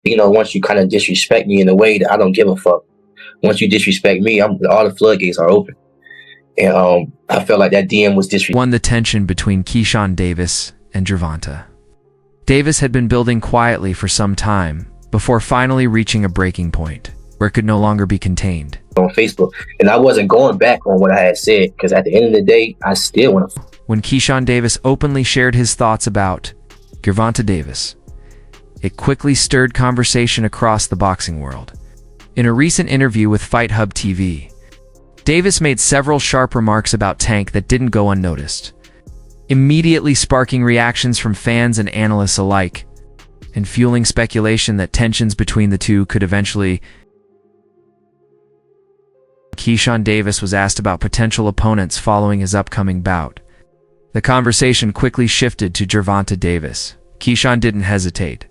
once you kind of disrespect me in a way that I don't give a fuck. Once you disrespect me, all the floodgates are open. And I felt like that DM was disrespectful. Won the tension between Keyshawn Davis and Gervonta. Davis had been building quietly for some time before finally reaching a breaking point where it could no longer be contained. On Facebook, and I wasn't going back on what I had said because at the end of the day, I still want to. When Keyshawn Davis openly shared his thoughts about Gervonta Davis, it quickly stirred conversation across the boxing world. In a recent interview with Fight Hub TV, Davis made several sharp remarks about Tank that didn't go unnoticed, immediately sparking reactions from fans and analysts alike, and fueling speculation that tensions between the two could eventually. Keyshawn Davis was asked about potential opponents following his upcoming bout. The conversation quickly shifted to Gervonta Davis. Keyshawn didn't hesitate,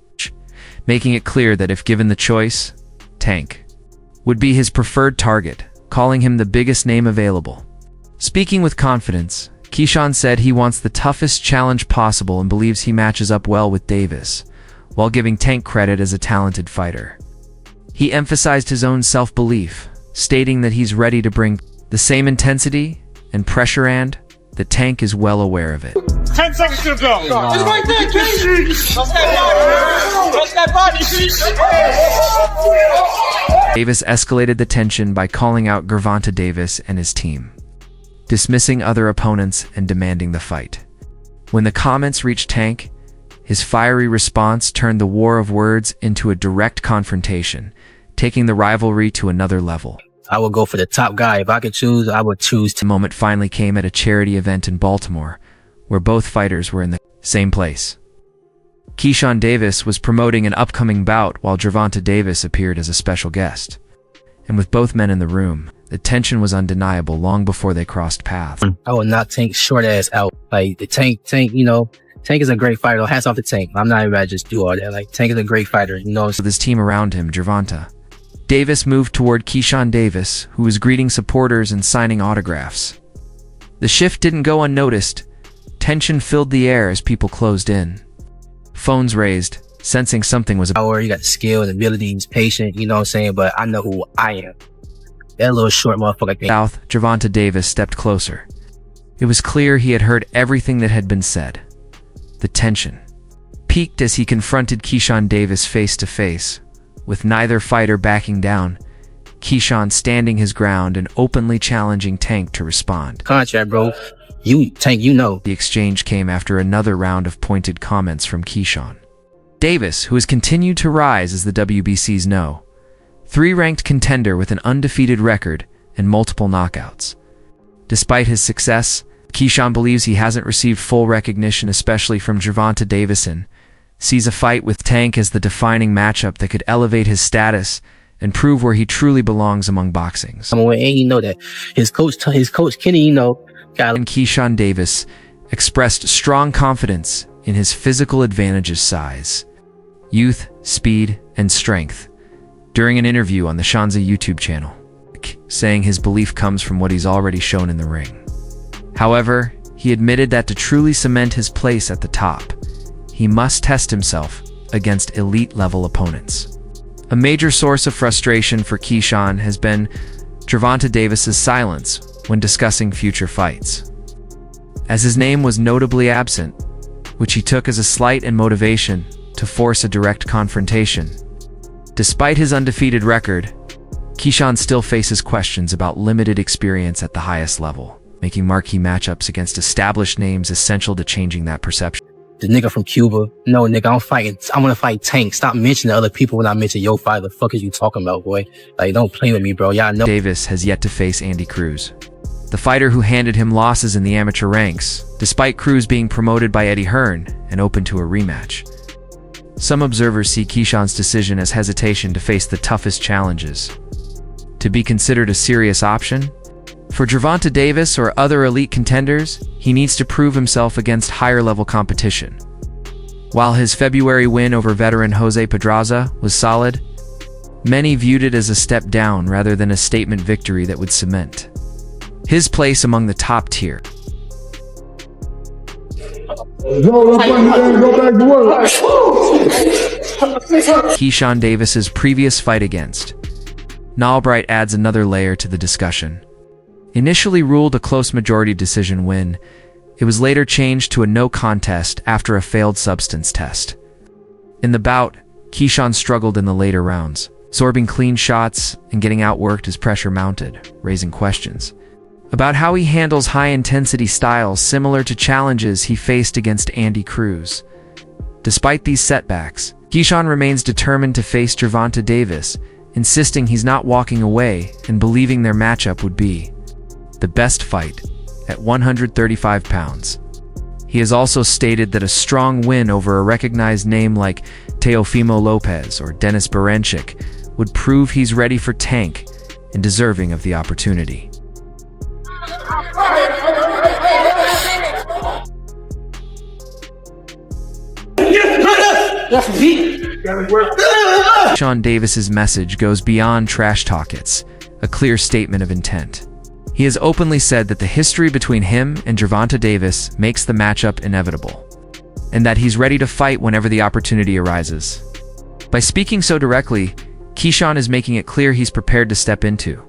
making it clear that if given the choice, Tank would be his preferred target, calling him the biggest name available. Speaking with confidence, Keyshawn said he wants the toughest challenge possible and believes he matches up well with Davis, while giving Tank credit as a talented fighter. He emphasized his own self-belief, stating that he's ready to bring the same intensity and pressure and that Tank is well aware of it. 10 seconds to go. It's right there, King. Touch that body. Davis escalated the tension by calling out Gervonta Davis and his team, dismissing other opponents and demanding the fight. When the comments reached Tank, his fiery response turned the war of words into a direct confrontation, taking the rivalry to another level. I would go for the top guy. If I could choose, I would choose. The moment finally came at a charity event in Baltimore, where both fighters were in the same place. Keyshawn Davis was promoting an upcoming bout while Gervonta Davis appeared as a special guest. And with both men in the room, the tension was undeniable long before they crossed paths. I would not Tank short ass out. Like the Tank, Tank is a great fighter. Hats off to Tank. I'm not even about to just do all that. Like Tank is a great fighter, With his team around him, Gervonta Davis moved toward Keyshawn Davis, who was greeting supporters and signing autographs. The shift didn't go unnoticed. Tension filled the air as people closed in. Phones raised, sensing something was you got the skill and abilities, patient, but I know who I am. That little short motherfucker. South, Gervonta Davis stepped closer. It was clear he had heard everything that had been said. The tension peaked as he confronted Keyshawn Davis face to face, with neither fighter backing down, Keyshawn standing his ground and openly challenging Tank to respond. Contract, bro. Tank, The exchange came after another round of pointed comments from Keyshawn Davis, who has continued to rise as the WBC's No. 3 ranked contender with an undefeated record and multiple knockouts. Despite his success, Keyshawn believes he hasn't received full recognition, especially from Gervonta Davis, and sees a fight with Tank as the defining matchup that could elevate his status and prove where he truly belongs among boxing's. And that his coach Kenny, And Keyshawn Davis expressed strong confidence in his physical advantages: size, youth, speed, and strength during an interview on the Shanza YouTube channel, saying his belief comes from what he's already shown in the ring. However, he admitted that to truly cement his place at the top, he must test himself against elite-level opponents. A major source of frustration for Keyshawn has been Gervonta Davis's silence when discussing future fights, as his name was notably absent, which he took as a slight and motivation to force a direct confrontation. Despite his undefeated record, Keyshawn still faces questions about limited experience at the highest level, making marquee matchups against established names essential to changing that perception. The nigga from Cuba, no nigga, I'm gonna fight Tank. Stop mentioning other people when I mention your fight. The fuck is you talking about, boy? Like, don't play with me, bro. Y'all know. Davis has yet to face Andy Cruz, the fighter who handed him losses in the amateur ranks, despite Cruz being promoted by Eddie Hearn and open to a rematch. Some observers see Keyshawn's decision as hesitation to face the toughest challenges. To be considered a serious option? For Gervonta Davis or other elite contenders, he needs to prove himself against higher-level competition. While his February win over veteran Jose Pedraza was solid, many viewed it as a step down rather than a statement victory that would cement his place among the top tier. Go back to work. Keyshawn Davis's previous fight against. Albright adds another layer to the discussion. Initially ruled a close majority decision win, it was later changed to a no contest after a failed substance test. In the bout, Keyshawn struggled in the later rounds, absorbing clean shots and getting outworked as pressure mounted, raising questions about how he handles high-intensity styles similar to challenges he faced against Andy Cruz. Despite these setbacks, Keyshawn remains determined to face Gervonta Davis, insisting he's not walking away and believing their matchup would be the best fight at 135 pounds. He has also stated that a strong win over a recognized name like Teofimo Lopez or Denis Berenchik would prove he's ready for Tank and deserving of the opportunity. Keyshawn Davis's message goes beyond trash talk. It's a clear statement of intent. He has openly said that the history between him and Gervonta Davis makes the matchup inevitable, and that he's ready to fight whenever the opportunity arises. By speaking so directly, Keyshawn is making it clear he's prepared to step into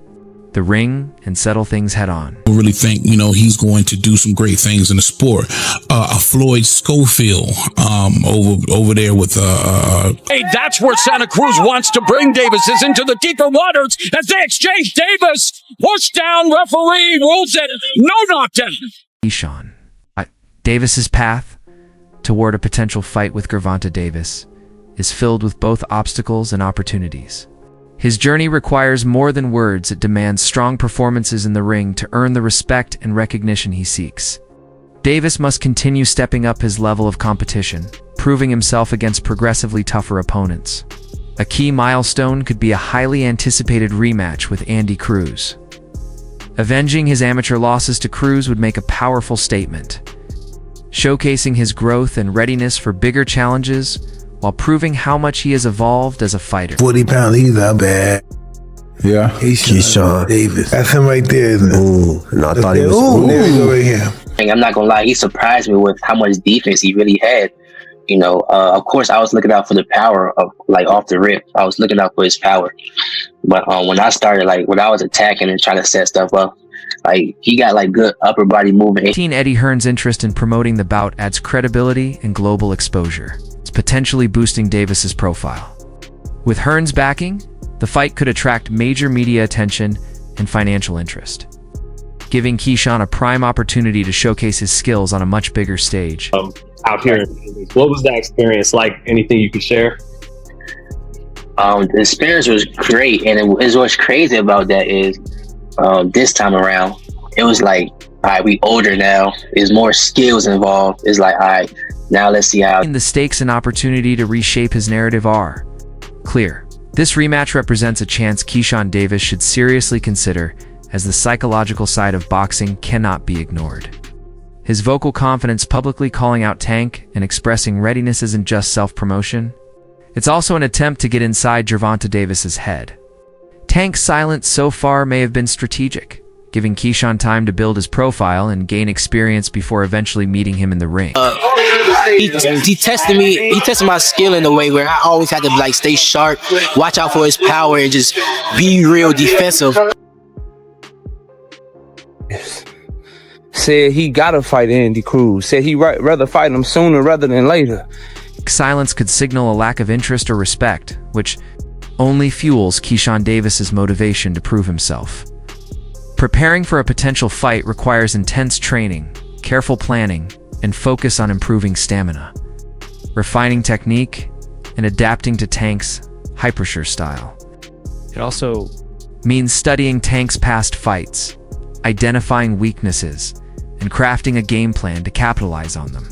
the ring and settle things head on. I really think, he's going to do some great things in the sport. Floyd Schofield over there with Hey, that's where Santa Cruz wants to bring Davis, is into the deeper waters as they exchange. Davis pushed down, referee rules it no knockdown. Keyshawn Davis's path toward a potential fight with Gervonta Davis is filled with both obstacles and opportunities. His journey requires more than words. It demands strong performances in the ring to earn the respect and recognition he seeks. Davis must continue stepping up his level of competition, proving himself against progressively tougher opponents. A key milestone could be a highly anticipated rematch with Andy Cruz. Avenging his amateur losses to Cruz would make a powerful statement, showcasing his growth and readiness for bigger challenges while proving how much he has evolved as a fighter. 40 pounds, he's not bad. Yeah. Keyshawn Davis. That's him right there, isn't it? Ooh, no, I thought he was. Ooh, there we go right here. I'm not gonna lie, he surprised me with how much defense he really had. Of course, I was looking out for the power of off the rip. I was looking out for his power. But when I started, when I was attacking and trying to set stuff up, he got good upper body movement. Eddie Hearn's interest in promoting the bout adds credibility and global exposure. It's potentially boosting Davis's profile. With Hearn's backing, the fight could attract major media attention and financial interest, giving Keyshawn a prime opportunity to showcase his skills on a much bigger stage. Out here, what was that experience like? Anything you could share? The experience was great, and what's crazy about that is this time around, it was all right, we older now. There's more skills involved. It's all right, now let's see how. The stakes and opportunity to reshape his narrative are clear. This rematch represents a chance Keyshawn Davis should seriously consider, as the psychological side of boxing cannot be ignored. His vocal confidence publicly calling out Tank and expressing readiness isn't just self-promotion. It's also an attempt to get inside Gervonta Davis's head. Tank's silence so far may have been strategic, giving Keyshawn time to build his profile and gain experience before eventually meeting him in the ring. He tested me. He tested my skill in a way where I always had to stay sharp, watch out for his power, and just be real defensive. Said he gotta fight Andy Cruz. Said he'd rather fight him sooner rather than later. Silence could signal a lack of interest or respect, which only fuels Keyshawn Davis's motivation to prove himself. Preparing for a potential fight requires intense training, careful planning, and focus on improving stamina, refining technique, and adapting to Tank's hypersure style. It also means studying Tank's past fights, identifying weaknesses, and crafting a game plan to capitalize on them.